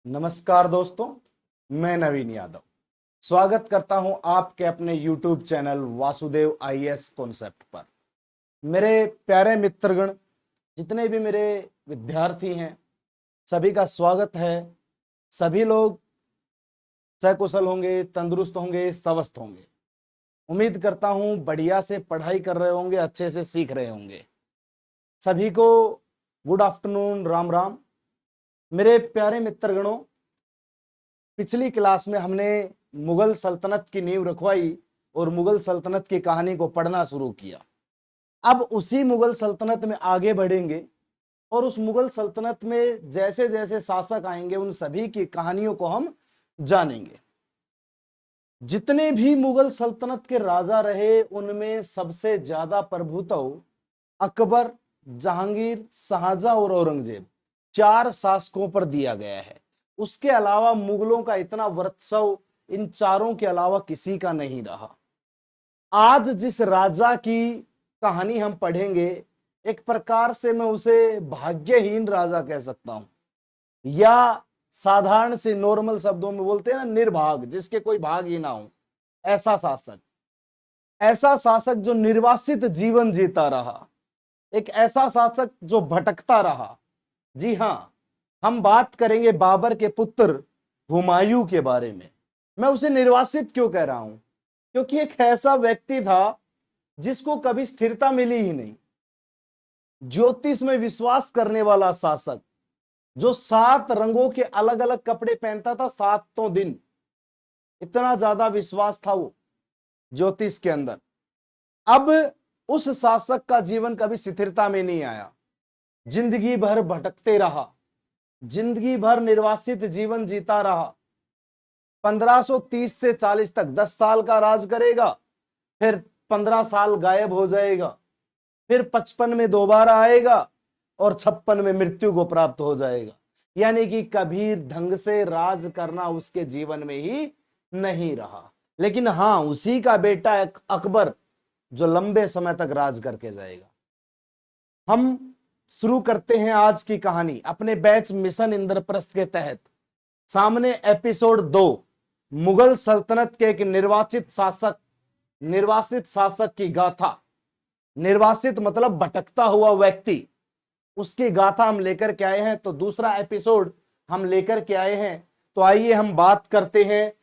नमस्कार दोस्तों, मैं नवीन यादव स्वागत करता हूं आपके अपने YouTube channel Vasudev IAS concept पर। मेरे प्यारे मित्रगण, जितने भी मेरे विद्यार्थी हैं, सभी का स्वागत है। सभी लोग सकुशल होंगे, तंदुरुस्त होंगे, स्वस्थ होंगे। उम्मीद करता हूं बढ़िया से पढ़ाई कर रहे होंगे, अच्छे से सीख रहे होंगे। सभी को गुड आफ्टरनून, राम राम। मेरे प्यारे मित्रगणों, पिछली क्लास में हमने मुगल सल्तनत की नींव रखवाई और मुगल सल्तनत की कहानी को पढ़ना शुरू किया। अब उसी मुगल सल्तनत में आगे बढ़ेंगे और उस मुगल सल्तनत में जैसे जैसे शासक आएंगे उन सभी की कहानियों को हम जानेंगे। जितने भी मुगल सल्तनत के राजा रहे उनमें सबसे ज्यादा प्रभुत्व अकबर, जहांगीर, शाहजहां और औरंगजेब, चार शासकों पर दिया गया है। उसके अलावा मुगलों का इतना वर्चस्व इन चारों के अलावा किसी का नहीं रहा। आज जिस राजा की कहानी हम पढ़ेंगे, एक प्रकार से मैं उसे भाग्यहीन राजा कह सकता हूं, या साधारण से नॉर्मल शब्दों में बोलते हैं ना, निर्भाग, जिसके कोई भाग ही ना हो, ऐसा शासक। ऐसा शासक जो निर्वासित जीवन जीता रहा, एक ऐसा शासक जो भटकता रहा। जी हां, हम बात करेंगे बाबर के पुत्र हुमायूं के बारे में। मैं उसे निर्वासित क्यों कह रहा हूं? क्योंकि एक ऐसा व्यक्ति था जिसको कभी स्थिरता मिली ही नहीं। ज्योतिष में विश्वास करने वाला शासक, जो 7 रंगों के अलग अलग कपड़े पहनता था 7 दिन, इतना ज्यादा विश्वास था वो ज्योतिष के अंदर। अब उस शासक का जीवन कभी स्थिरता में नहीं आया, जिंदगी भर भटकते रहा, जिंदगी भर निर्वासित जीवन जीता रहा। 1530 से 40 तक 10 साल का राज करेगा, फिर 15 साल गायब हो जाएगा, फिर 55 में दोबारा आएगा और 56 में मृत्यु को प्राप्त हो जाएगा। यानी कि कभी ढंग से राज करना उसके जीवन में ही नहीं रहा। लेकिन हां, उसी का बेटा अकबर जो लंबे समय तक राज करके जाएगा। हम शुरू करते हैं आज की कहानी अपने बैच मिशन इंद्रप्रस्थ के तहत। सामने एपिसोड 2, मुगल सल्तनत के एक निर्वासित शासक की गाथा। निर्वासित मतलब भटकता हुआ व्यक्ति, उसकी गाथा हम लेकर के आए हैं। तो दूसरा एपिसोड हम लेकर के आए हैं। तो आइए हम बात करते हैं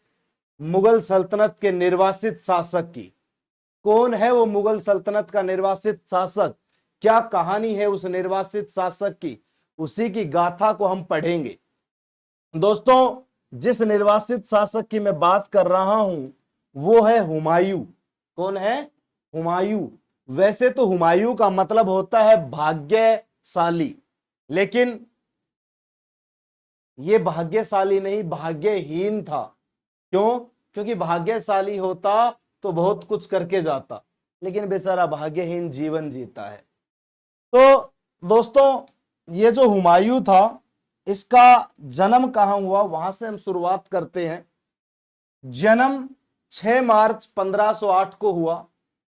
मुगल सल्तनत के निर्वासित शासक की। कौन है वो मुगल सल्तनत का निर्वासित शासक? क्या कहानी है उस निर्वासित शासक की? उसी की गाथा को हम पढ़ेंगे। दोस्तों, जिस निर्वासित शासक की मैं बात कर रहा हूं वो है हुमायूं। कौन है? हुमायूं। वैसे तो हुमायूं का मतलब होता है भाग्यशाली, लेकिन ये भाग्यशाली नहीं, भाग्यहीन था। क्यों? क्योंकि भाग्यशाली होता तो बहुत कुछ करके जाता, लेकिन बेचारा भाग्यहीन जीवन जीता है। तो दोस्तों, ये जो हुमायूं था, इसका जन्म कहां हुआ वहां से हम शुरुआत करते हैं। जन्म 6 मार्च 1508 को हुआ।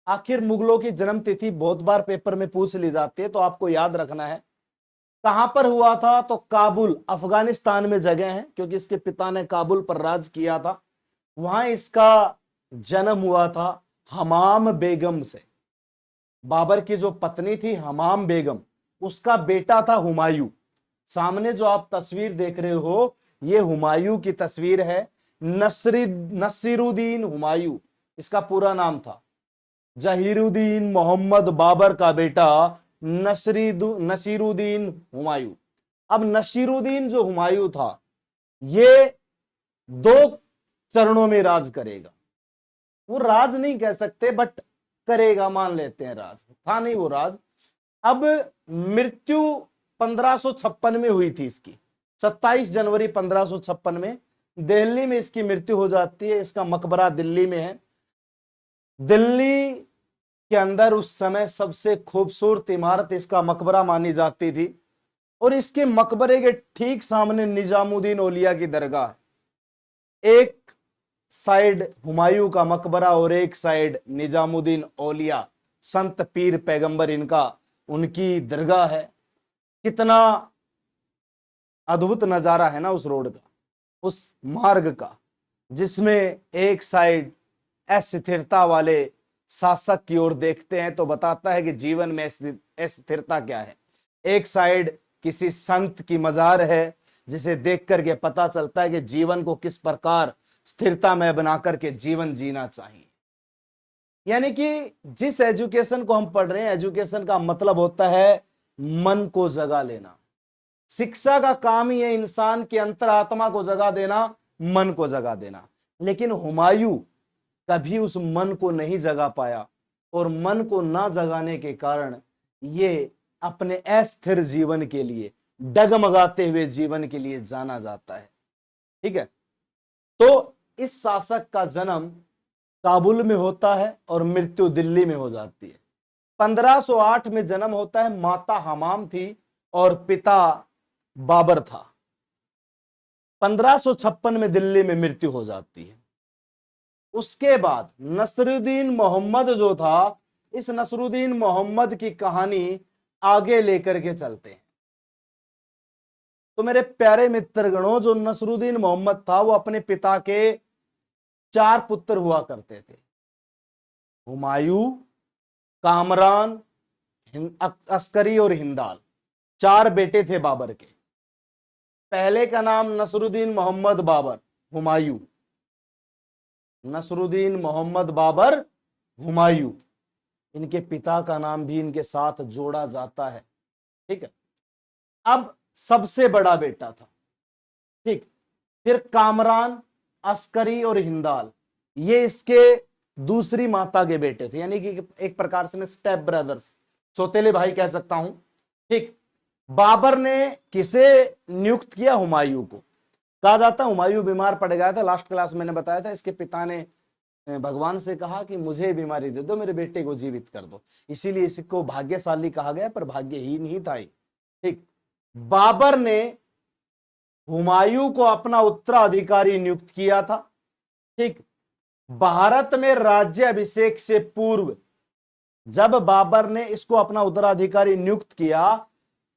आखिर मुगलों की जन्म तिथि बहुत बार पेपर में पूछ ली जाती है, तो आपको याद रखना है। कहां पर हुआ था? तो काबुल, अफगानिस्तान में जगह है, क्योंकि इसके पिता ने काबुल पर राज किया था। वहां इसका जन्म हुआ था हमाम बेगम से। बाबर की जो पत्नी थी हमाम बेगम, उसका बेटा था हुमायूं। सामने जो आप तस्वीर देख रहे हो, ये हुमायूं की तस्वीर है। नसीरुद्दीन हुमायूं इसका पूरा नाम था। जहीरुद्दीन मोहम्मद बाबर का बेटा नसीरुद्दीन हुमायूं। अब नसीरुद्दीन जो हुमायूं था, ये 2 चरणों में राज करेगा। वो राज नहीं कह सकते, बट करेगा, मान लेते हैं राज था नहीं वो राज। अब मृत्यु 1556 में हुई थी इसकी। 27 जनवरी 1556 में दिल्ली में इसकी मृत्यु हो जाती है। इसका मकबरा दिल्ली में है। दिल्ली के अंदर उस समय सबसे खूबसूरत इमारत इसका मकबरा मानी जाती थी। और इसके मकबरे के ठीक सामने निजामुद्दीन औलिया की दरगाह है। एक साइड हुमायूं का मकबरा और एक साइड निजामुद्दीन औलिया, संत पीर पैगंबर इनका, उनकी दरगाह है। कितना अद्भुत नजारा है ना उस रोड का। उस मार्ग का जिसमें एक साइड अस्थिरता वाले शासक की ओर देखते हैं तो बताता है कि जीवन में अस्थिरता क्या है। एक साइड किसी संत की मजार है जिसे देख करके पता चलता है कि जीवन को किस प्रकार स्थिरता में बना करके जीवन जीना चाहिए। यानी कि जिस एजुकेशन को हम पढ़ रहे हैं, एजुकेशन का मतलब होता है मन को जगा लेना। शिक्षा का काम ही है इंसान की अंतरात्मा को जगा देना, मन को जगा देना। लेकिन हुमायूं कभी उस मन को नहीं जगा पाया और मन को ना जगाने के कारण ये अपने अस्थिर जीवन के लिए, डगमगाते हुए जीवन के लिए जाना जाता है। ठीक है, तो इस शासक का जन्म काबुल में होता है और मृत्यु दिल्ली में हो जाती है। 1508 में जन्म होता है, माता हमाम थी और पिता बाबर था। 1556 में दिल्ली में मृत्यु हो जाती है। उसके बाद नसरुद्दीन मोहम्मद जो था, इस नसरुद्दीन मोहम्मद की कहानी आगे लेकर के चलते हैं। तो मेरे प्यारे मित्रगणों, जो नसरुद्दीन मोहम्मद था वो अपने पिता के 4 पुत्र हुआ करते थे, हुमायूं, कामरान, अस्करी और हिंदाल। 4 बेटे थे बाबर के। पहले का नाम नसरुद्दीन मोहम्मद बाबर हुमायूं, नसरुद्दीन मोहम्मद बाबर हुमायूं। इनके पिता का नाम भी इनके साथ जोड़ा जाता है। ठीक है, अब सबसे बड़ा बेटा था। ठीक, फिर कामरान, अस्करी और हिंदाल, ये इसके दूसरी माता के बेटे थे, यानी कि एक प्रकार से मैं स्टेप ब्रदर्स, सौतेले भाई कह सकता हूं। ठीक, बाबर ने किसे नियुक्त किया? हुमायूं को। कहा जाता है हुमायूं बीमार पड़ गया था, लास्ट क्लास मैंने बताया था। इसके पिता ने भगवान से कहा कि मुझे बीमारी दे दो, मेरे बेटे को जीवित कर दो, इसीलिए इसको भाग्यशाली कहा गया, पर भाग्यहीन ही था। ठीक, बाबर ने हुमायूं को अपना उत्तराधिकारी नियुक्त किया था। ठीक, भारत में राज्य अभिषेक से पूर्व जब बाबर ने इसको अपना उत्तराधिकारी नियुक्त किया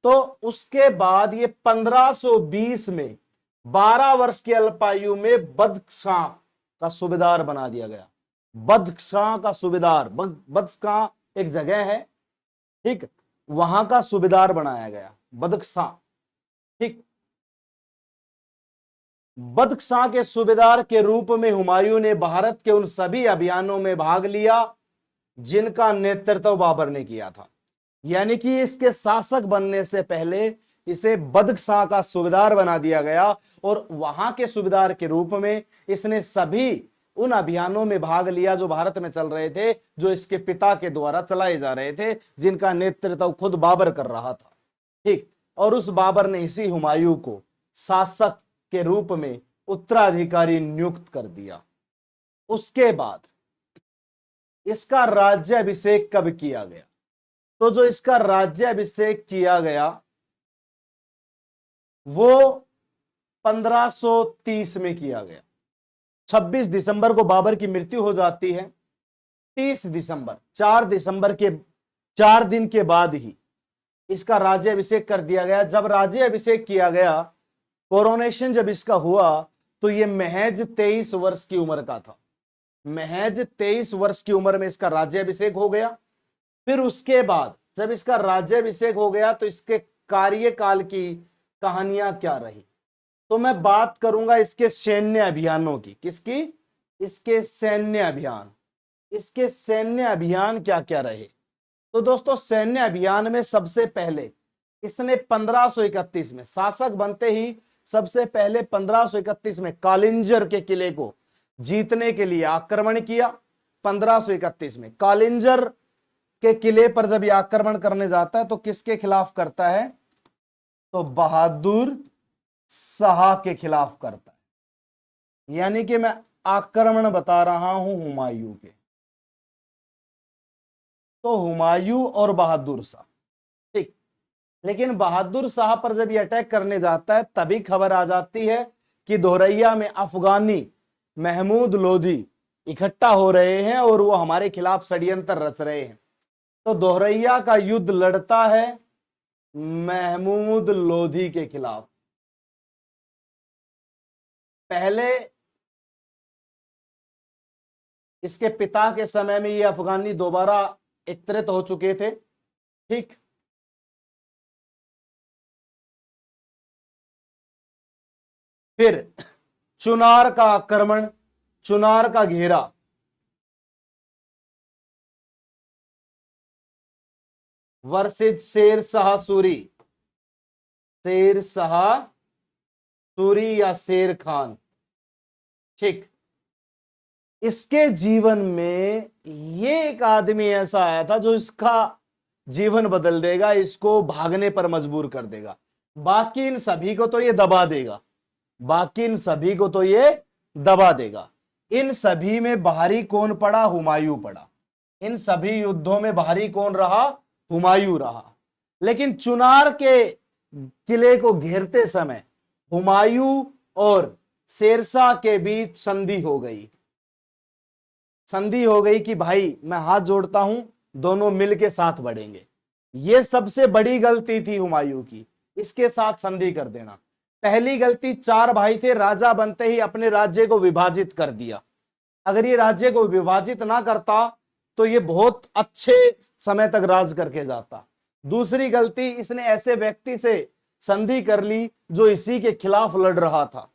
तो उसके बाद ये 1520 में 12 वर्ष की अल्पायु में बदख्शां का सूबेदार बना दिया गया। बदख्शां का सूबेदार, बदख्शां एक जगह है, ठीक, वहां का सूबेदार बनाया गया, बदख्शां। ठीक, बदख्शां के सूबेदार के रूप में हुमायूं ने भारत के उन सभी अभियानों में भाग लिया जिनका नेतृत्व बाबर ने किया था। यानी कि इसके शासक बनने से पहले इसे बदख्शां का सूबेदार बना दिया गया और वहां के सूबेदार के रूप में इसने सभी उन अभियानों में भाग लिया जो भारत में चल रहे थे, जो इसके पिता के द्वारा चलाए जा रहे थे, जिनका नेतृत्व खुद बाबर कर रहा था। ठीक, और उस बाबर ने इसी हुमायूं को शासक के रूप में उत्तराधिकारी नियुक्त कर दिया। उसके बाद इसका राज्याभिषेक कब किया गया? तो जो इसका राज्याभिषेक किया गया वो 1530 में किया गया। 26 दिसंबर को बाबर की मृत्यु हो जाती है। 30 दिसंबर, 4 दिसंबर के 4 दिन के बाद ही इसका राज्याभिषेक कर दिया गया। जब राज्याभिषेक किया गया, कोरोनेशन जब इसका हुआ, तो यह महज 23 वर्ष की उम्र का था। महज 23 वर्ष की उम्र में इसका राज्याभिषेक हो गया। फिर उसके बाद जब इसका राज्याभिषेक हो गया तो इसके कार्यकाल की कहानियां क्या रही, तो मैं बात करूंगा इसके सैन्य अभियानों की। किसकी? इसके सैन्य अभियान। इसके सैन्य अभियान क्या क्या रहे? तो दोस्तों, सैन्य अभियान में सबसे पहले इसने 1531 में, शासक बनते ही सबसे पहले 1531 में कालिंजर के किले को जीतने के लिए आक्रमण किया। 1531 में कालिंजर के किले पर जब यह आक्रमण करने जाता है तो किसके खिलाफ करता है? तो बहादुर शाह के खिलाफ करता है। यानी कि मैं आक्रमण बता रहा हूं हुमायूं के। तो हुमायूं और बहादुर शाह, ठीक। लेकिन बहादुर शाह पर जब ये अटैक करने जाता है तभी खबर आ जाती है कि दोरैया में अफगानी महमूद लोधी इकट्ठा हो रहे हैं और वो हमारे खिलाफ षड्यंत्र रच रहे हैं। तो दोरैया का युद्ध लड़ता है महमूद लोधी के खिलाफ। पहले इसके पिता के समय में ये अफगानी दोबारा एकत्रित हो चुके थे। ठीक, फिर चुनार का आक्रमण, चुनार का घेरा, वर्षित शेर शाह सूरी, शेर शाह सूरी या शेर खान। ठीक, इसके जीवन में ये एक आदमी ऐसा आया था जो इसका जीवन बदल देगा, इसको भागने पर मजबूर कर देगा। बाकी इन सभी को तो ये दबा देगा, बाकी इन सभी को तो ये दबा देगा। इन सभी में भारी कौन पड़ा? हुमायूं पड़ा। इन सभी युद्धों में भारी कौन रहा? हुमायूं रहा। लेकिन चुनार के किले को घेरते समय हुमायूं और शेरशाह के बीच संधि हो गई। संधि हो गई कि भाई मैं हाथ जोड़ता हूं, दोनों मिलके साथ बढ़ेंगे। यह सबसे बड़ी गलती थी हुमायूं की, इसके साथ संधि कर देना। पहली गलती, 4 भाई थे, राजा बनते ही अपने राज्य को विभाजित कर दिया। अगर ये राज्य को विभाजित ना करता तो ये बहुत अच्छे समय तक राज करके जाता। दूसरी गलती, इसने ऐसे व्यक्ति से संधि कर ली जो इसी के खिलाफ लड़ रहा था।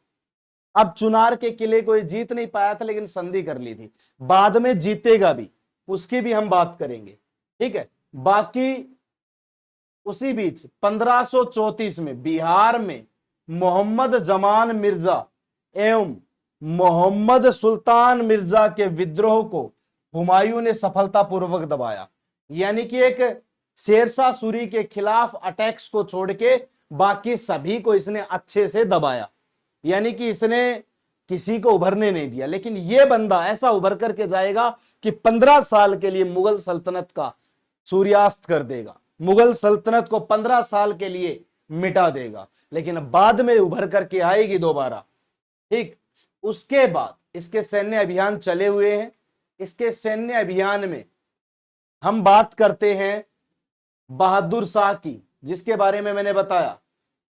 अब चुनार के किले को ये जीत नहीं पाया था, लेकिन संधि कर ली थी। बाद में जीतेगा भी, उसकी भी हम बात करेंगे। ठीक है, बाकी उसी बीच 1534 में बिहार में मोहम्मद जमान मिर्जा एवं मोहम्मद सुल्तान मिर्जा के विद्रोह को हुमायूं ने सफलतापूर्वक दबाया। यानी कि एक शेरशाह सूरी के खिलाफ अटैक्स को छोड़ के बाकी सभी को इसने अच्छे से दबाया। यानी कि इसने किसी को उभरने नहीं दिया। लेकिन यह बंदा ऐसा उभर करके जाएगा कि 15 साल के लिए मुगल सल्तनत का सूर्यास्त कर देगा, मुगल सल्तनत को 15 साल के लिए मिटा देगा, लेकिन बाद में उभर करके आएगी दोबारा। ठीक, उसके बाद इसके सैन्य अभियान चले हुए हैं। इसके सैन्य अभियान में हम बात करते हैं बहादुर शाह की, जिसके बारे में मैंने बताया।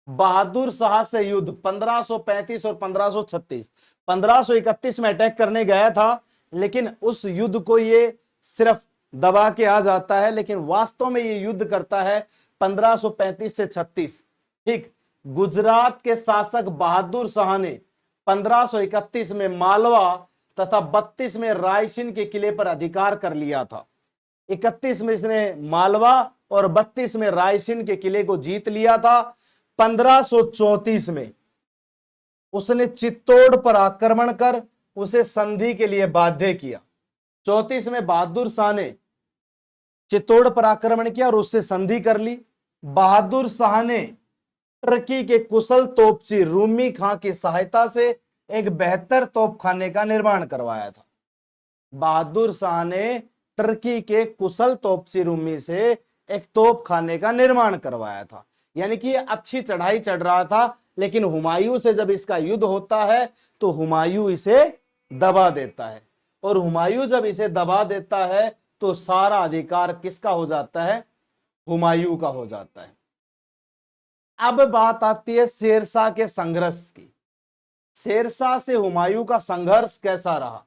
बहादुर शाह से युद्ध 1535 और 1536, 1531 में अटैक करने गया था, लेकिन उस युद्ध को ये सिर्फ दबा के आ जाता है, लेकिन वास्तव में ये युद्ध करता है 1535 से 36। ठीक, गुजरात के शासक बहादुर शाह ने 1531 में मालवा तथा 32 में रायसेन के किले पर अधिकार कर लिया था। 31 में इसने मालवा और 32 में रायसेन के किले को जीत लिया था। 1534 में उसने चित्तौड़ पर आक्रमण कर उसे संधि के लिए बाध्य किया। 34 में बहादुर शाह ने चित्तौड़ पर आक्रमण किया और उससे संधि कर ली। बहादुर शाह ने तुर्की के कुशल तोपची रूमी खां की सहायता से एक बेहतर तोपखाने का निर्माण करवाया था। बहादुर शाह ने तुर्की के कुशल तोपची रूमी से एक तोपखाने का निर्माण करवाया था। यानी कि ये अच्छी चढ़ाई चढ़ रहा था, लेकिन हुमायूं से जब इसका युद्ध होता है तो हुमायूं इसे दबा देता है, और हुमायूं जब इसे दबा देता है तो सारा अधिकार किसका हो जाता है? हुमायूं का हो जाता है। अब बात आती है शेरशाह के संघर्ष की। शेरशाह से हुमायूं का संघर्ष कैसा रहा?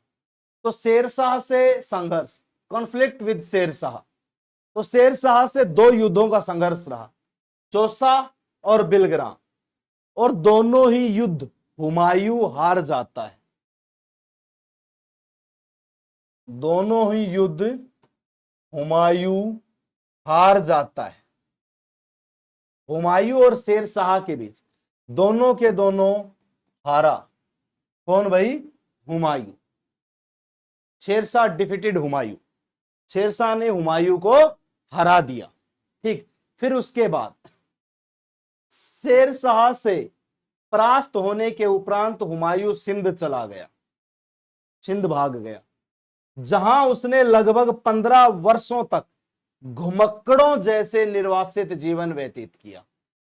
तो शेरशाह से संघर्ष, कॉन्फ्लिक्ट विद शेरशाह, तो शेरशाह से 2 युद्धों का संघर्ष रहा, चौसा और बिलग्राम, और दोनों ही युद्ध हुमायूं हार जाता है। दोनों ही युद्ध हुमायूं हार जाता है। हुमायूं और शेरशाह के बीच दोनों के दोनों हारा। कौन भाई? हुमायूं। शेरशाह डिफीटेड हुमायूं, शेरशाह ने हुमायूं को हरा दिया। ठीक, फिर उसके बाद शेरशाह से परास्त होने के उपरांत हुमायूं सिंध चला गया, सिंध भाग गया, जहां उसने लगभग 15 वर्षों तक घुमक्कड़ों जैसे निर्वासित जीवन व्यतीत किया।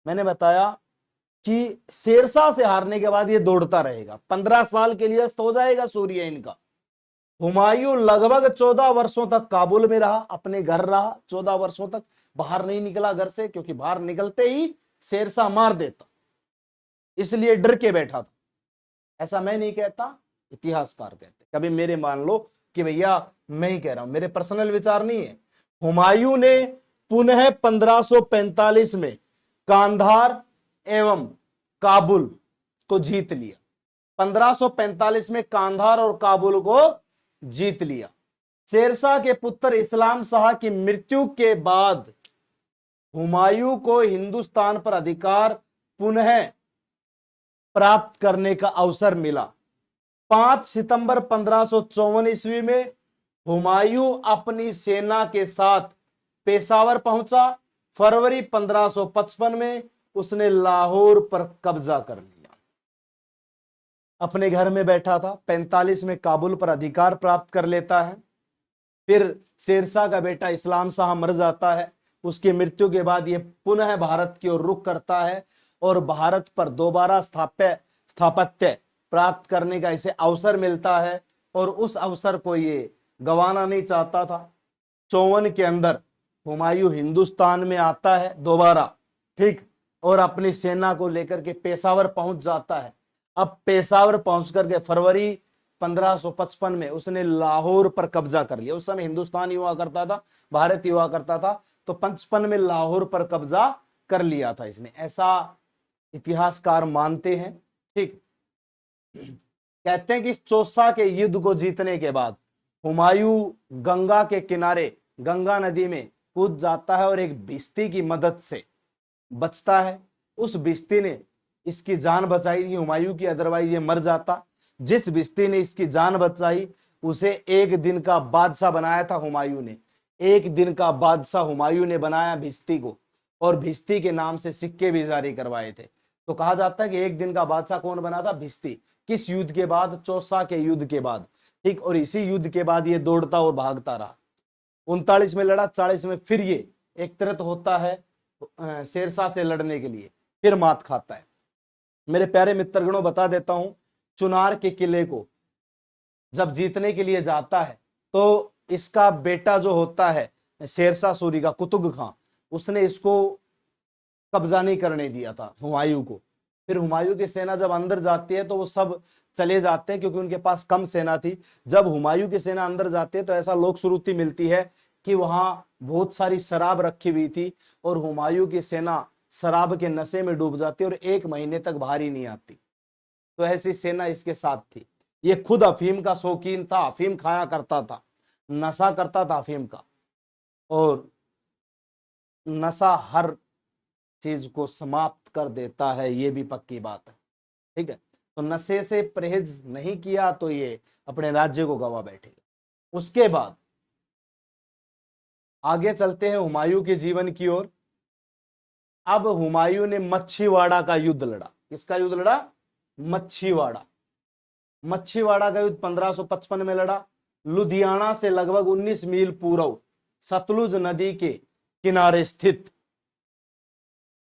मैंने बताया कि शेरशाह से हारने के बाद ये दौड़ता रहेगा, 15 साल के लिए अस्त हो जाएगा सूर्य इनका। हुमायूं लगभग 14 वर्षों तक काबुल में रहा, अपने घर रहा 14 वर्षों तक, बाहर नहीं निकला घर से, क्योंकि बाहर निकलते ही शेरशाह मार देता, इसलिए डर के बैठा था। ऐसा मैं नहीं कहता, इतिहासकार कहते। कभी मेरे मान लो कि भैया मैं ही कह रहा हूं, मेरे पर्सनल विचार नहीं है। हुमायूं ने पुनः 1545 में कांधार एवं काबुल को जीत लिया। 1545 में कांधार और काबुल को जीत लिया। शेरशाह के पुत्र इस्लाम शाह की मृत्यु के बाद हुमायूं को हिंदुस्तान पर अधिकार पुनः प्राप्त करने का अवसर मिला। 5 सितंबर 1554 ईस्वी में हुमायूं अपनी सेना के साथ पेशावर पहुंचा। फरवरी 1555 में उसने लाहौर पर कब्जा कर लिया। अपने घर में बैठा था, 45 में काबुल पर अधिकार प्राप्त कर लेता है। फिर शेरशाह का बेटा इस्लाम शाह मर जाता है। उसकी मृत्यु के बाद यह पुनः भारत की ओर रुख करता है और भारत पर दोबारा स्थापत्य प्राप्त करने का इसे अवसर मिलता है और उस अवसर को ये गंवाना नहीं चाहता था। 54 के अंदर हुमायूं हिंदुस्तान में आता है दोबारा, ठीक, और अपनी सेना को लेकर के पेशावर पहुंच जाता है। अब पेशावर पहुंच करके फरवरी 1555 में उसने लाहौर पर कब्जा कर लिया। उस समय हिंदुस्तान ही हुआ करता था, भारत ही हुआ करता था, तो 55 में लाहौर पर कब्जा कर लिया था इसने, ऐसा इतिहासकार मानते हैं। ठीक, कहते हैं कि इस चौसा के युद्ध को जीतने के बाद हुमायूं गंगा के किनारे गंगा नदी में कूद जाता है और एक भिश्ती की मदद से बचता है। उस भिश्ती ने इसकी जान बचाई थी हुमायूं की, अदरवाइज ये मर जाता। जिस भिश्ती ने इसकी जान बचाई उसे एक दिन का बादशाह बनाया था हुमायूं ने। एक दिन का बादशाह हुमायूं ने बनाया भिश्ती को, और भिश्ती के नाम से सिक्के भी जारी करवाए थे। तो कहा जाता है कि एक दिन का बादशाह कौन बना था? भिश्ती। किस युद्ध के बाद? चौसा के युद्ध के बाद, ठीक। और इसी युद्ध के बाद ये दौड़ता और भागता रहा। 39 में लड़ा, 40 में फिर ये एकत्रित होता है शेरशाह से लड़ने के लिए, फिर मात खाता है। मेरे प्यारे मित्रगणों, बता देता हूं, चुनार के किले को जब जीतने के लिए जाता है तो इसका बेटा जो होता है शेरशाह सूरी का, कुतुब खां, उसने इसको कब्जा नहीं करने दिया था हुमायूं को। फिर हुमायूं की सेना जब अंदर जाती है तो वो सब चले जाते हैं क्योंकि उनके पास कम सेना थी। जब हुमायूं की सेना अंदर जाती है तो ऐसा लोक श्रुति मिलती है कि वहां बहुत सारी शराब रखी हुई थी और हुमायूं की सेना शराब के नशे में डूब जाती है और 1 महीने तक बाहर ही नहीं आती। तो ऐसी सेना इसके साथ थी। ये खुद अफीम का शौकीन था, अफीम खाया करता था, नशा करता था अफीम का, और नशा हर चीज को समाप्त कर देता है, ये भी पक्की बात है, ठीक है। तो नशे से परहेज नहीं किया तो ये अपने राज्य को गवा बैठेगा। उसके बाद आगे चलते हैं हुमायूं के जीवन की ओर। अब हुमायूं ने मच्छीवाड़ा का युद्ध लड़ा। किसका युद्ध लड़ा? मच्छीवाड़ा। मच्छीवाड़ा का युद्ध 1555 में लड़ा। लुधियाना से लगभग 19 मील पूर्व सतलुज नदी के किनारे स्थित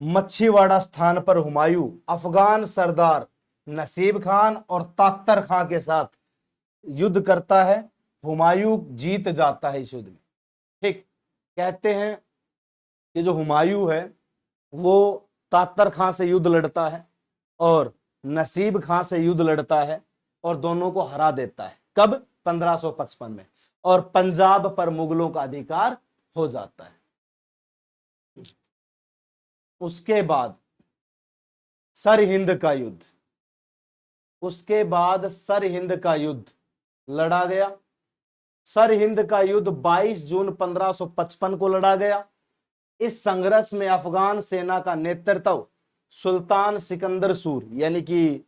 मच्छीवाड़ा स्थान पर हुमायूं अफगान सरदार नसीब खान और तात्तर खां के साथ युद्ध करता है। हुमायूं जीत जाता है इस युद्ध में, ठीक। कहते हैं कि जो हुमायूं है वो तात्तर खां से युद्ध लड़ता है और नसीब खां से युद्ध लड़ता है और दोनों को हरा देता है। कब? 1555 में। और पंजाब पर मुगलों का अधिकार हो जाता है। उसके बाद सरहिंद का युद्ध, उसके बाद सरहिंद का युद्ध लड़ा गया। सरहिंद का युद्ध 22 जून 1555 को लड़ा गया। इस संघर्ष में अफगान सेना का नेतृत्व सुल्तान सिकंदर सूर यानी कि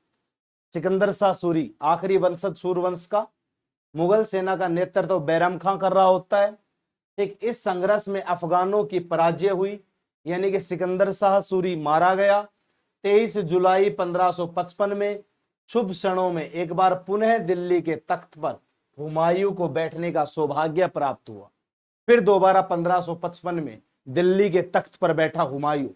सिकंदर शाह सूरी, आखिरी वंशज सूरवंश का, मुगल सेना का नेतृत्व बैरम खां कर रहा होता है, ठीक। इस संघर्ष में अफगानों की पराजय हुई यानी कि सिकंदर शाह सूरी मारा गया। 23 जुलाई 1555 में शुभ क्षणों में एक बार पुनः दिल्ली के तख्त पर हुमायूं को बैठने का सौभाग्य प्राप्त हुआ। फिर दोबारा 1555 में दिल्ली के तख्त पर बैठा हुमायूं,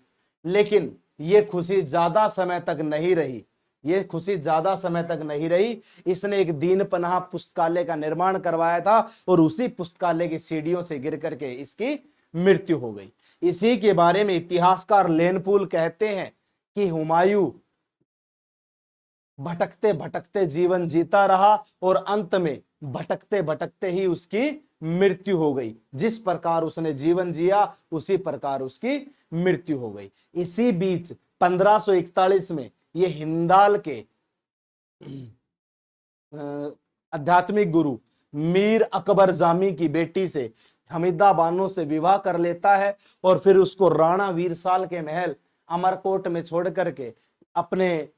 लेकिन यह खुशी ज्यादा समय तक नहीं रही। यह खुशी ज्यादा समय तक नहीं रही। इसने एक दीन पनाह पुस्तकालय का निर्माण करवाया था और उसी पुस्तकालय की सीढ़ियों से गिर करके इसकी मृत्यु हो गई। इसी के बारे में इतिहासकार लेनपूल कहते हैं कि हुमायूं भटकते भटकते जीवन जीता रहा और अंत में भटकते भटकते ही उसकी मृत्यु हो गई। जिस प्रकार उसने जीवन जिया उसी प्रकार उसकी मृत्यु हो गई। इसी बीच 1541 में ये हिंदाल के आध्यात्मिक गुरु मीर अकबर जामी की बेटी से हमीदा बानो से विवाह कर लेता है और फिर उसको राणा वीरसाल के महल अमरकोट में छोड़ करके अपने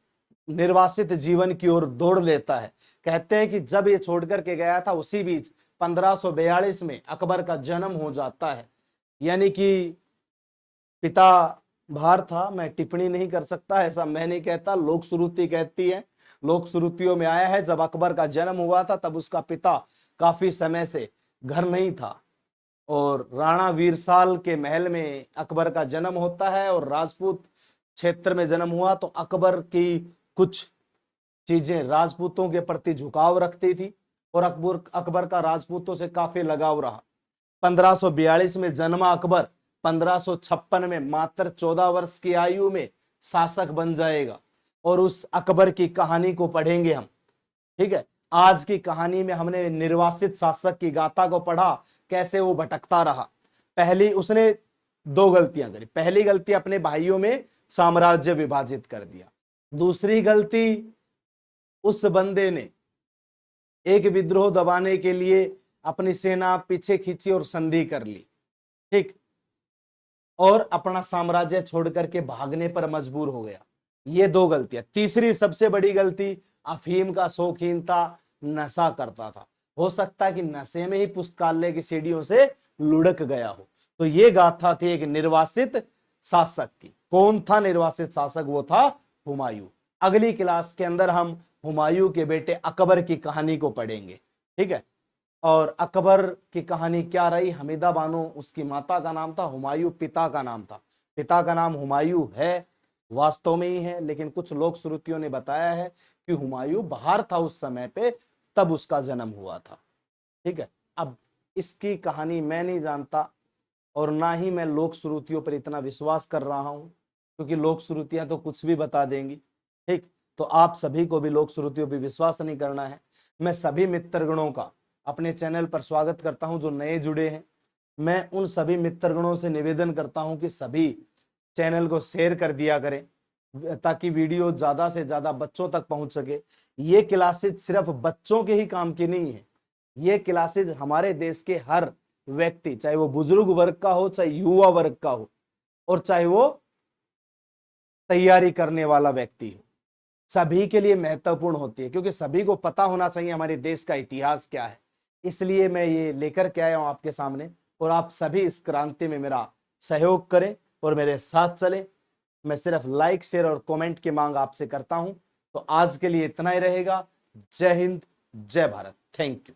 निर्वासित जीवन की ओर दौड़ लेता है। कहते हैं कि जब ये छोड़ करके गया था उसी बीच 1542 में अकबर का जन्म हो जाता है। यानी कि पिता बाहर था, मैं टिप्पणी नहीं कर सकता, ऐसा मैं नहीं कहता, लोक श्रुति कहती है। लोक श्रुतियों में आया है जब अकबर का जन्म हुआ था तब उसका पिता काफी समय से घर नहीं था और राणा वीरसाल के महल में अकबर का जन्म होता है और राजपूत क्षेत्र में जन्म हुआ तो अकबर की कुछ चीजें राजपूतों के प्रति झुकाव रखती थी और अकबर का राजपूतों से काफी लगाव रहा। 1542 में जन्मा अकबर 1556 में मात्र 14 वर्ष की आयु में शासक बन जाएगा और उस अकबर की कहानी को पढ़ेंगे हम। ठीक है, आज की कहानी में हमने निर्वासित शासक की गाथा को पढ़ा, कैसे वो भटकता रहा। पहली उसने दो गलतियां करी। पहली गलती अपने भाइयों में साम्राज्य विभाजित कर दिया। दूसरी गलती उस बंदे ने एक विद्रोह दबाने के लिए अपनी सेना पीछे खींची और संधि कर ली। ठीक, और अपना साम्राज्य छोड़ करके भागने पर मजबूर हो गया। ये दो गलतियां। तीसरी सबसे बड़ी गलती, अफीम का शौकीन था, नशा करता था। हो सकता है कि नशे में ही पुस्तकालय की सीढ़ियों से लुढ़क गया हो। तो ये गाथा थी एक निर्वासित शासक की। कौन था निर्वासित शासक? वो था हुमायूं। अगली क्लास के अंदर हम हुमायूं के बेटे अकबर की कहानी को पढ़ेंगे। ठीक है, और अकबर की कहानी क्या रही? हमीदा बानो उसकी माता का नाम था, हुमायूं पिता का नाम था। पिता का नाम हुमायूं है, वास्तव में ही है, लेकिन कुछ लोक श्रुतियों ने बताया है कि हुमायूं बाहर था उस समय पे, तब उसका जन्म हुआ था। ठीक है, अब इसकी कहानी मैं नहीं जानता और ना ही मैं लोक श्रुतियों पर इतना विश्वास कर रहा हूं, क्योंकि लोक श्रुतियां तो कुछ भी बता देंगी। ठीक, तो आप सभी को भी लोक श्रुतियों पर विश्वास नहीं करना है। मैं सभी मित्रगणों का अपने चैनल पर स्वागत करता हूं जो नए जुड़े हैं। मैं उन सभी मित्रगणों से निवेदन करता हूं कि सभी चैनल को शेयर कर दिया करें ताकि वीडियो ज्यादा से ज्यादा बच्चों तक पहुंच सके। ये क्लासेज सिर्फ बच्चों के ही काम की नहीं है, ये क्लासेज हमारे देश के हर व्यक्ति, चाहे वो बुजुर्ग वर्ग का हो, चाहे युवा वर्ग का हो, और चाहे वो तैयारी करने वाला व्यक्ति हो, सभी के लिए महत्वपूर्ण होती है, क्योंकि सभी को पता होना चाहिए हमारे देश का इतिहास क्या है। इसलिए मैं ये लेकर के आया हूं आपके सामने, और आप सभी इस क्रांति में मेरा सहयोग करें और मेरे साथ चलें। मैं सिर्फ लाइक, शेयर और कमेंट की मांग आपसे करता हूं। तो आज के लिए इतना ही रहेगा। जय हिंद, जय भारत, थैंक यू।